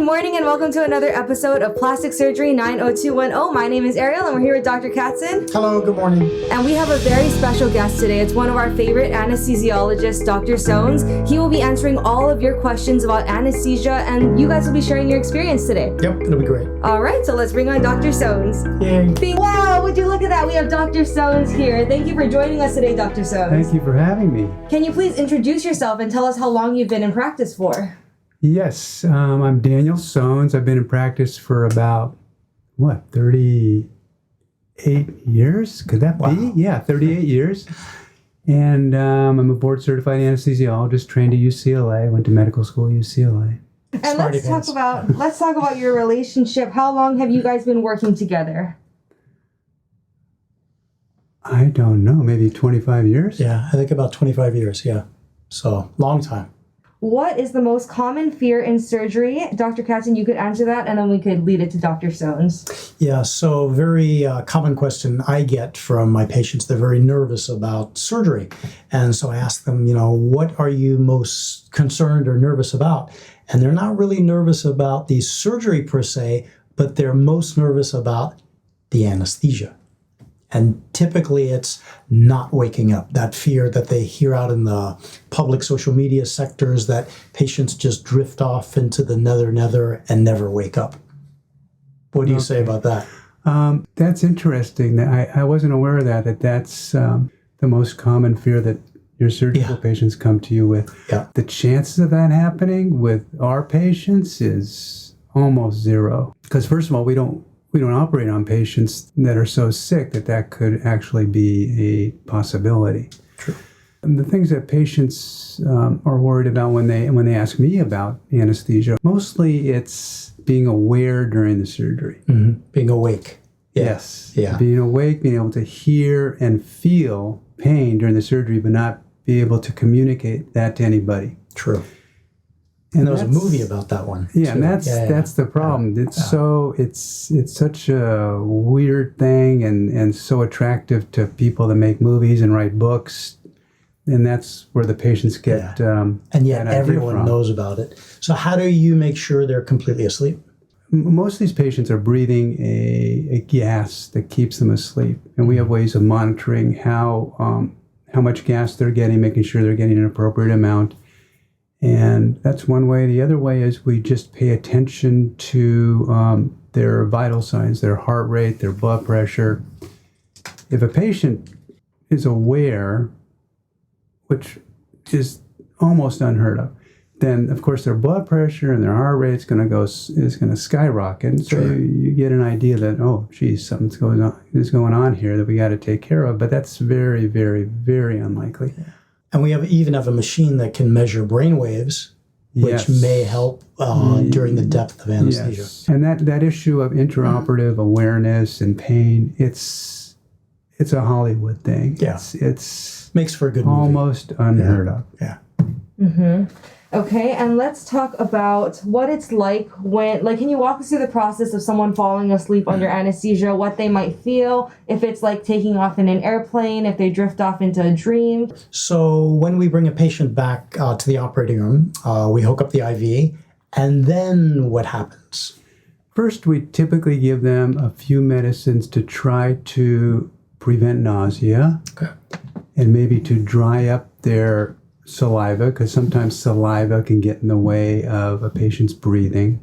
Good morning and welcome to another episode of Plastic Surgery 90210. My name is Ariel and we're here with Dr. Katzen. Hello, good morning. And we have a very special guest today. It's one of our favorite anesthesiologists, Dr. Soanes. He will be answering all of your questions about anesthesia and you guys will be sharing your experience today. Yep, it'll be great. All right, so let's bring on Dr. Soanes. Yay. Wow, would you look at that? We have Dr. Soanes here. Thank you for joining us today, Dr. Soanes. Thank you for having me. Can you please introduce yourself and tell us how long you've been in practice for? Yes, I'm Daniel Soanes. I've been in practice for about, 38 years? Could that be? Yeah, 38 years. And I'm a board-certified anesthesiologist, trained at UCLA, went to medical school at UCLA. And let's talk about your relationship. How long have you guys been working together? I don't know, maybe 25 years? Yeah, I think about 25 years, yeah. So, long time. What is the most common fear in surgery? Dr. Katzen, you could answer that, and then we could lead it to Dr. Soanes. Yeah, so very common question I get from my patients. They're very nervous about surgery. And so I ask them, what are you most concerned or nervous about? And they're not really nervous about the surgery per se, but they're most nervous about the anesthesia. And typically it's not waking up. That fear that they hear out in the public social media sectors that patients just drift off into the nether and never wake up. What do you say about that? That's interesting. I wasn't aware of that's the most common fear that your surgical patients come to you with. Yeah. The chances of that happening with our patients is almost zero. Because first of all, we don't operate on patients that are so sick that could actually be a possibility. True. And the things that patients are worried about when they ask me about anesthesia, mostly it's being aware during the surgery. Mm-hmm. Being awake. Yes. Yeah. Being awake, being able to hear and feel pain during the surgery, but not be able to communicate that to anybody. True. And there was a movie about that one. Yeah, too. and that's the problem. It's such a weird thing and so attractive to people that make movies and write books, and that's where the patients get. And yet everyone knows about it. So how do you make sure they're completely asleep? Most of these patients are breathing a gas that keeps them asleep, and we have ways of monitoring how much gas they're getting, making sure they're getting an appropriate amount. And that's one way. The other way is we just pay attention to their vital signs, their heart rate, their blood pressure. If a patient is aware, which is almost unheard of, then of course their blood pressure and their heart rate is going to skyrocket. And so you get an idea that, oh, geez, something's going on here that we got to take care of. But that's very, very, very unlikely. Yeah. And we even have a machine that can measure brain waves, which may help during the depth of anesthesia. Yes. And that issue of intraoperative awareness and pain, it's a Hollywood thing. Yeah. It's makes for a good movie. Almost unheard of. Yeah. Mm-hmm. Okay, and let's talk about what it's like can you walk us through the process of someone falling asleep under anesthesia, what they might feel, if it's like taking off in an airplane, if they drift off into a dream? So when we bring a patient back to the operating room, we hook up the IV, and then what happens? First, we typically give them a few medicines to try to prevent nausea, and maybe to dry up their saliva, because sometimes saliva can get in the way of a patient's breathing,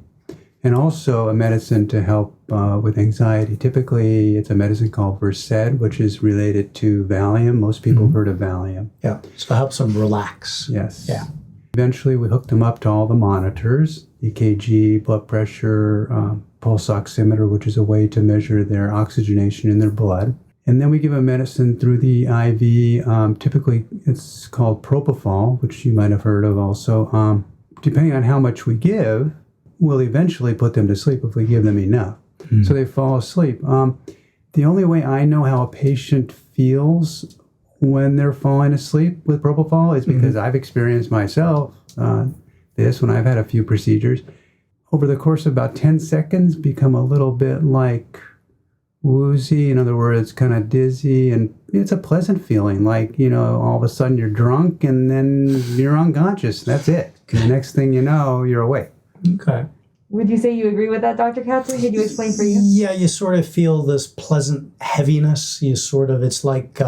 and also a medicine to help with anxiety. Typically, it's a medicine called Versed, which is related to Valium. Most people have heard of Valium. Yeah, so it helps them relax. Yes. Yeah. Eventually, we hooked them up to all the monitors, EKG, blood pressure, pulse oximeter, which is a way to measure their oxygenation in their blood. And then we give a medicine through the IV. Typically, it's called propofol, which you might have heard of also. Depending on how much we give, we'll eventually put them to sleep if we give them enough. So they fall asleep. The only way I know how a patient feels when they're falling asleep with propofol is because I've experienced myself this when I've had a few procedures. Over the course of about 10 seconds, become a little bit like woozy, in other words, kind of dizzy, and it's a pleasant feeling, like, all of a sudden you're drunk and then you're unconscious. That's it. And the next thing you know, you're awake. Okay. Would you say you agree with that, Dr. Katzen? Could you explain for you? Yeah, you sort of feel this pleasant heaviness. It's like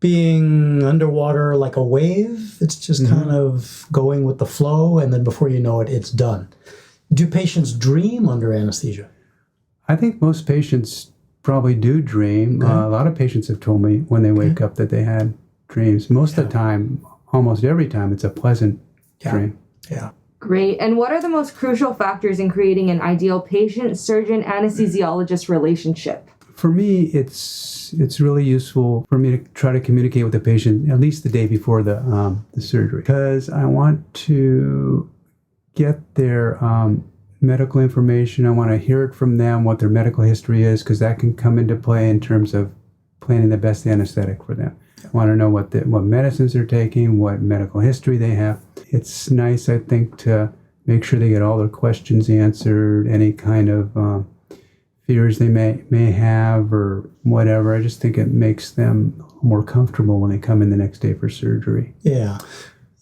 being underwater like a wave. It's just kind of going with the flow, and then before you know it, it's done. Do patients dream under anesthesia? I think most patients probably do dream. Okay. A lot of patients have told me when they wake up that they had dreams. Most of the time, almost every time, it's a pleasant dream. Yeah. Great. And what are the most crucial factors in creating an ideal patient-surgeon-anesthesiologist relationship? For me, it's really useful for me to try to communicate with the patient at least the day before the surgery, because I want to get their medical information. I want to hear it from them, what their medical history is, because that can come into play in terms of planning the best anesthetic for them. I want to know what medicines they're taking, what medical history they have. It's nice, I think, to make sure they get all their questions answered, any kind of fears they may have or whatever. I just think it makes them more comfortable when they come in the next day for surgery. Yeah.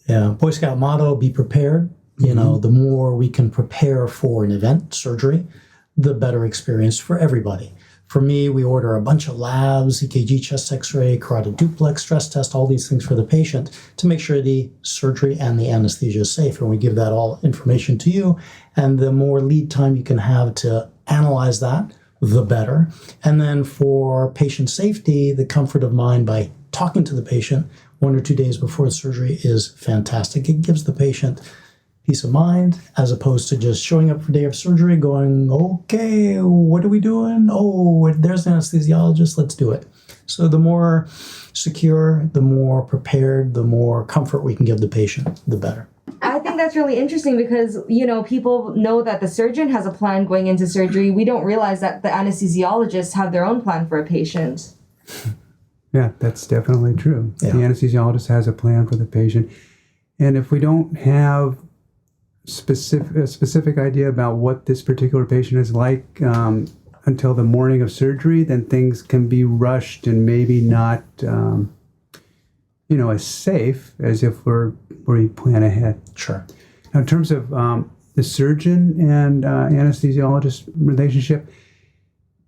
Boy Scout motto, be prepared. You know, the more we can prepare for an event, surgery, the better experience for everybody. For me, we order a bunch of labs, EKG, chest x-ray, carotid duplex, stress test, all these things for the patient to make sure the surgery and the anesthesia is safe. And we give that all information to you. And the more lead time you can have to analyze that, the better. And then for patient safety, the comfort of mind by talking to the patient 1 or 2 days before the surgery is fantastic. It gives the patient peace of mind, as opposed to just showing up for day of surgery going, okay, what are we doing? Oh, there's an anesthesiologist, let's do it. So the more secure, the more prepared, the more comfort we can give the patient, the better. I think that's really interesting because, people know that the surgeon has a plan going into surgery. We don't realize that the anesthesiologists have their own plan for a patient. Yeah, that's definitely true. Yeah. The anesthesiologist has a plan for the patient. And if we don't have a specific idea about what this particular patient is like until the morning of surgery, then things can be rushed and maybe not, as safe as if we plan ahead. Sure. Now, in terms of the surgeon and anesthesiologist relationship,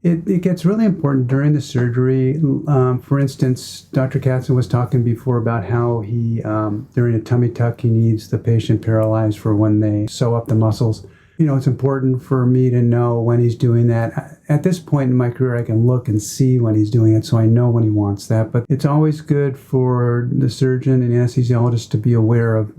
it gets really important during the surgery. For instance, Dr. Katzen was talking before about how he, during a tummy tuck, he needs the patient paralyzed for when they sew up the muscles. It's important for me to know when he's doing that. At this point in my career, I can look and see when he's doing it, so I know when he wants that. But it's always good for the surgeon and anesthesiologist to be aware of,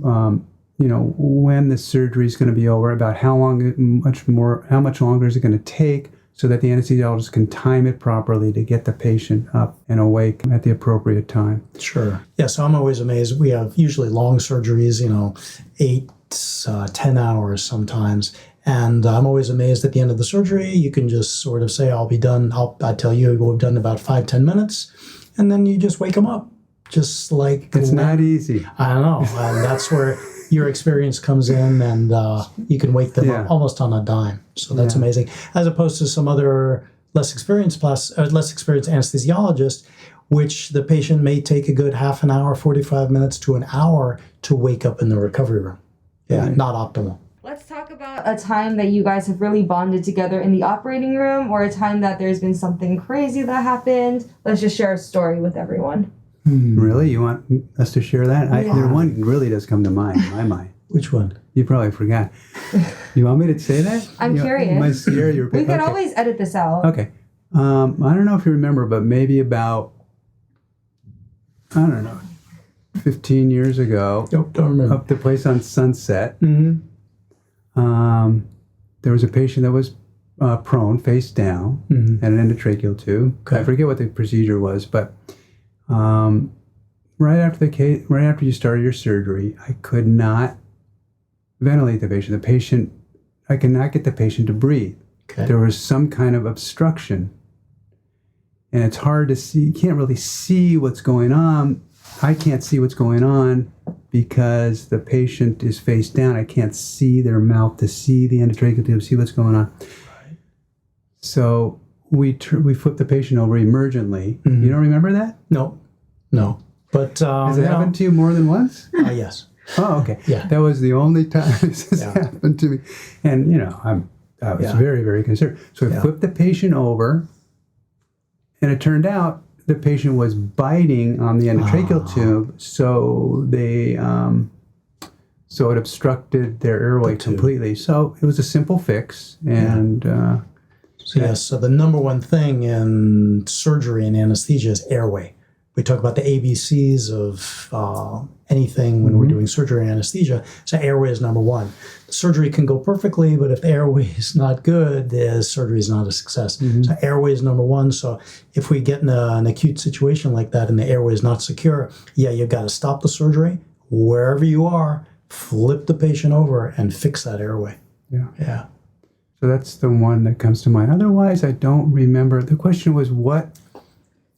when the surgery is going to be over, about how much longer is it going to take, so that the anesthesiologist can time it properly to get the patient up and awake at the appropriate time. Sure. Yeah, so I'm always amazed. We have usually long surgeries, 8, 10 hours sometimes. And I'm always amazed at the end of the surgery, you can just sort of say, I'll be done. I tell you, we've done about 5-10 minutes. And then you just wake them up. Just like... It's not easy. I know. And that's where your experience comes in, and you can wake them up almost on a dime. So that's amazing. As opposed to some other less experienced anesthesiologist, which the patient may take a good half an hour, 45 minutes to an hour to wake up in the recovery room. Yeah, not optimal. Let's talk about a time that you guys have really bonded together in the operating room, or a time that there's been something crazy that happened. Let's just share a story with everyone. Really? You want us to share that? There one really does come to mind in my mind. Which one? You probably forgot. You want me to say that? I'm curious. Might scare you. We could always edit this out. Okay. I don't know if you remember, but maybe about, 15 years ago, Nope, don't remember. up the place on Sunset, there was a patient that was prone, face down, and an endotracheal tube. Okay. I forget what the procedure was, but right after you started your surgery, I could not ventilate the patient. I could not get the patient to breathe. Okay. There was some kind of obstruction, and it's hard to see. You can't really see what's going on. I can't see what's going on because the patient is face down. I can't see their mouth to see the endotracheal tube, see what's going on. Right. So we flipped the patient over emergently. You don't remember that? No. But has it happened to you more than once? Yes. Oh, okay. Yeah. That was the only time this has happened to me. And, I was very, very concerned. So I flipped the patient over, and it turned out the patient was biting on the endotracheal tube, so they, so it obstructed their airway completely. So it was a simple fix, and So the number one thing in surgery and anesthesia is airway. We talk about the ABCs of anything when we're doing surgery and anesthesia. So airway is number one. The surgery can go perfectly, but if the airway is not good, the surgery is not a success. So airway is number one. So if we get in an acute situation like that and the airway is not secure, you've got to stop the surgery wherever you are, flip the patient over, and fix that airway. Yeah. So that's the one that comes to mind. Otherwise, I don't remember. The question was what?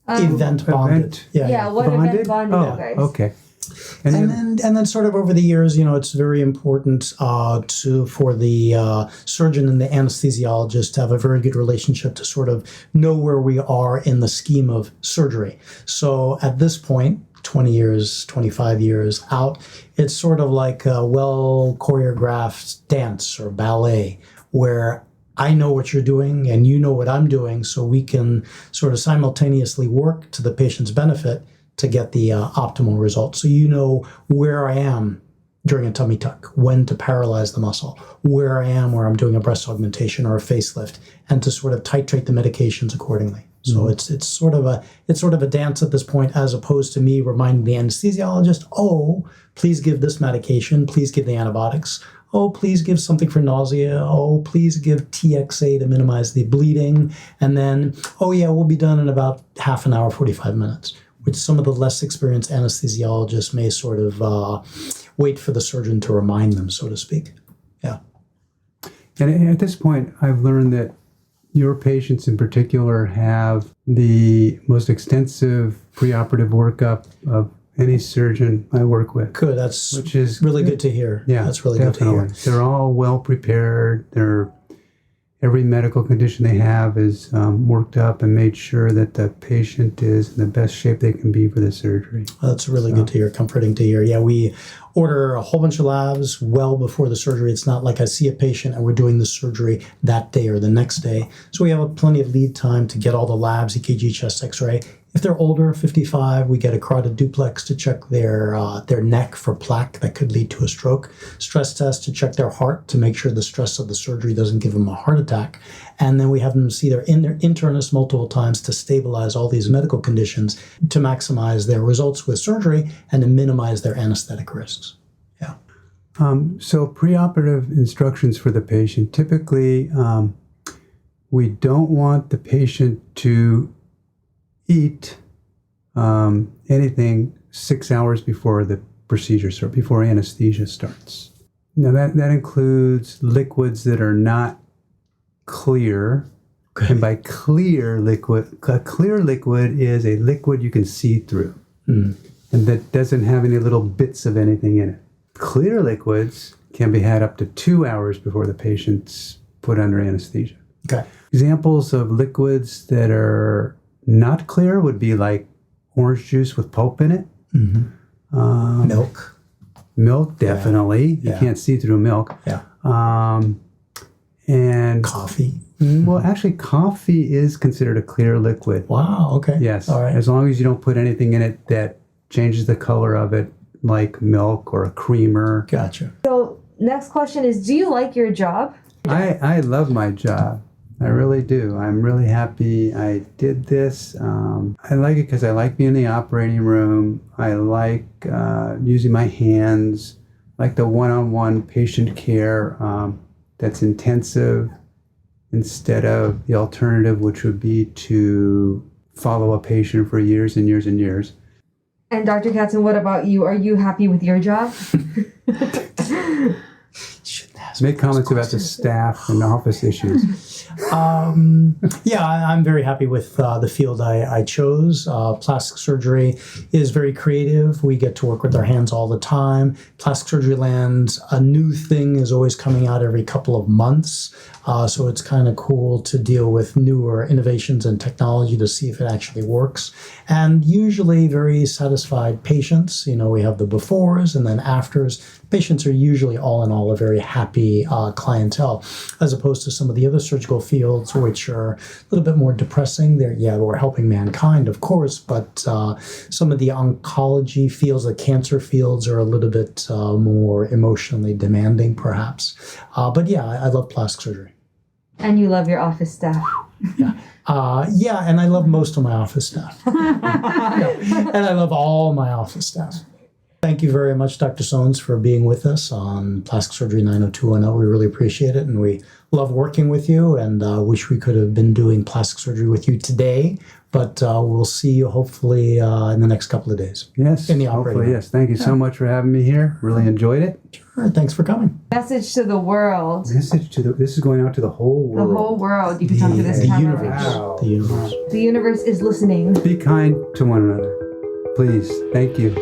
Event bonded. What Bonded? event bonded you guys? Okay. And then sort of over the years, it's very important for the surgeon and the anesthesiologist to have a very good relationship to sort of know where we are in the scheme of surgery. So at this point, 20 years, 25 years out, it's sort of like a well choreographed dance or ballet where I know what you're doing and you know what I'm doing, so we can sort of simultaneously work to the patient's benefit to get the optimal result. So you know where I am during a tummy tuck, when to paralyze the muscle, where I am where I'm doing a breast augmentation or a facelift, and to sort of titrate the medications accordingly. So it's sort of a dance at this point, as opposed to me reminding the anesthesiologist, oh, please give this medication, please give the antibiotics. Oh, please give something for nausea. Oh, please give TXA to minimize the bleeding. And then, we'll be done in about half an hour, 45 minutes, which some of the less experienced anesthesiologists may sort of wait for the surgeon to remind them, so to speak. Yeah. And at this point, I've learned that your patients in particular have the most extensive preoperative workup of any surgeon I work with. Good. Which is really good to hear. Yeah, that's really definitely good to hear. They're all well prepared. Every medical condition they have is worked up and made sure that the patient is in the best shape they can be for the surgery. That's really good to hear, comforting to hear. Yeah, we order a whole bunch of labs well before the surgery. It's not like I see a patient and we're doing the surgery that day or the next day. So we have plenty of lead time to get all the labs, EKG, chest x-ray. If they're older, 55, we get a carotid duplex to check their neck for plaque that could lead to a stroke. Stress test to check their heart to make sure the stress of the surgery doesn't give them a heart attack. And then we have them see their internist multiple times to stabilize all these medical conditions to maximize their results with surgery and to minimize their anesthetic risks. Yeah. So preoperative instructions for the patient. Typically, we don't want the patient to eat anything 6 hours before the procedure starts, before anesthesia starts. Now that includes liquids that are not clear. Okay. And by clear liquid, a clear liquid is a liquid you can see through and that doesn't have any little bits of anything in it. Clear liquids can be had up to 2 hours before the patient's put under anesthesia. Okay. Examples of liquids that are not clear would be like orange juice with pulp in it. Milk. Milk, definitely. Yeah. You can't see through milk. Yeah. And coffee. Well, actually, coffee is considered a clear liquid. Wow. Okay. Yes. All right. As long as you don't put anything in it that changes the color of it, like milk or a creamer. Gotcha. So next question is, do you like your job? I love my job. I really do. I'm really happy I did this. I like it because I like being in the operating room. I like using my hands, like the one-on-one patient care that's intensive instead of the alternative, which would be to follow a patient for years and years and years. And Dr. Katzen, what about you? Are you happy with your job? Shouldn't have Make comments about the staff and office issues. Yeah, I'm very happy with the field I chose. Plastic surgery is very creative. We get to work with our hands all the time. Plastic surgery lands, a new thing is always coming out every couple of months. So it's kind of cool to deal with newer innovations and technology to see if it actually works. And usually very satisfied patients. You know, we have the befores and then afters. Patients are usually all in all a very happy clientele, as opposed to some of the other surgical fields, which are a little bit more depressing. We're helping mankind, of course, but some of the oncology fields, the cancer fields, are a little bit more emotionally demanding, perhaps. But yeah, I love plastic surgery. And you love your office staff. Yeah, and I love most of my office staff. Yeah. And I love all my office staff. Thank you very much, Dr. Sones, for being with us on Plastic Surgery 90210. We really appreciate it, and we love working with you, and wish we could have been doing plastic surgery with you today, but we'll see you hopefully in the next couple of days. Yes, in the hopefully, operating. yes. Thank you so much for having me here. Really enjoyed it. Sure, thanks for coming. Message to the world. This is going out to the whole The world. whole world. You can talk to this The camera. universe. Wow. The universe. The universe is listening. Be kind to one another. Please. Thank you.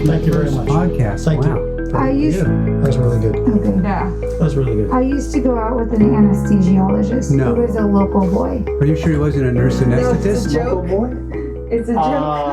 Thank you very much. Podcast. Thank wow. you. I used That was really good. okay. Yeah. That was really good. I used to go out with an anesthesiologist. No. He was a local boy. Are you sure he wasn't a nurse No, it's anesthetist? a joke. It's a joke.